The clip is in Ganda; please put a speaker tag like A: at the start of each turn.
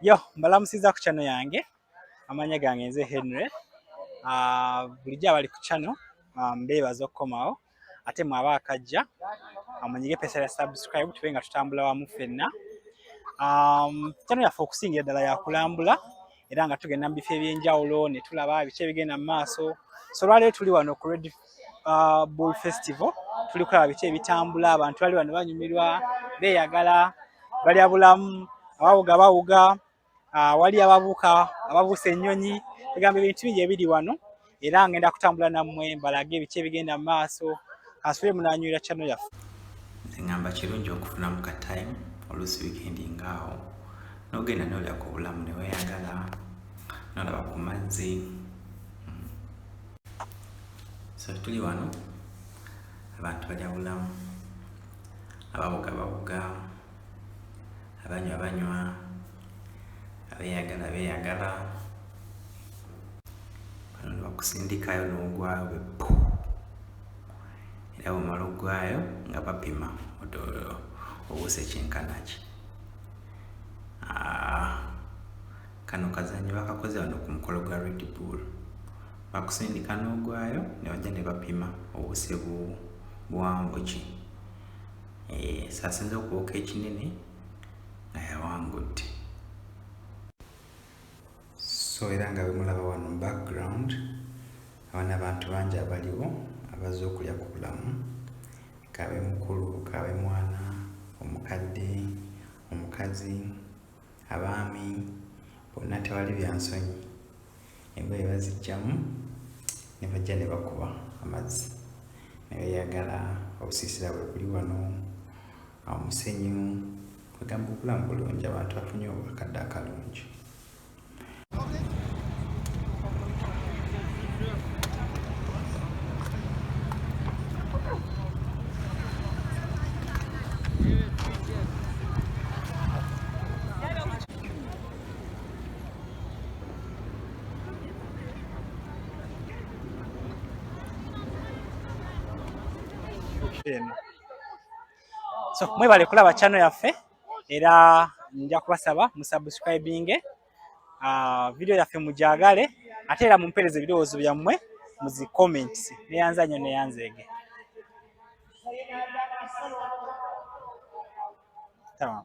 A: Yo, mbalamusiza ku channel yange. Amanya gange nze Henry. Bulijjo abali ku channel mbebaza okkomawo. Ate mwaba akajja amanyige pesa ya subscribe tubenga tutambula wamu ffenna. Channel yaffe okusingira ddala ya kulambula era nga tugenda mu bifo ebyenjawulo ne tulaba bice bigenda mu maaso. So lwaleero tuli wano ku Redbull Festival. Tuli kulaba bice ebitambula, abantu bali wano banyumirwa, beeyagala, bali abulamu, abawuga bawuga. Wali ababuuka ababuse ennyonyi, egamba ebintu bingi ebiri wano era ngenda kutambula nammwe mbalage ebice bigenda mu maaso. Kasubire munanywera channel yaffe.
B: Ngamba kirungi okufunamu ka time oluusi weekend ngaawo n'ogenda n'olya ku bulamu ne weeyagala n'olaba ku mazzi. So tuli wano abantu balya bulamu, ababuga babuga, abanywa banywa, abeeyagala beeyagala. Bano bakusindikayo n'ogwayo bwe era bw'omala oggwayo nga bapima obuuse kyenkana ki. Kano kazannyo bakakoze wano ku mukolo gwa Redbull. Bakusindika n'ogwayo ne bajja ne bapima obuuse buwanvu ki. Asinze okubuuka ekinene nga yawangudde. So era nga bwe mulaba wano mu background abaana abantu bangi abaliwo abazze okulya ku bulamu, kaabe mukulu, kaabe mwana, omukadde, omukazi, abaami, bonna tewali byansonyi. Engoye baziggyamu ne bajja ne bakuba amazzi ne beeyagala. Obusiisira bwe buli wano, omusenyu, kwegamba obulamu bulungi, abantu bafunye obukadde akalungi.
A: So mwebale kulaba channel yaffe era nja kubasaba musubscribinge video yaffe mujagale ate era mumpereze ebirowoozo byammwe mu zi comments. Neyanza nnyo neyanzeege. Tamam.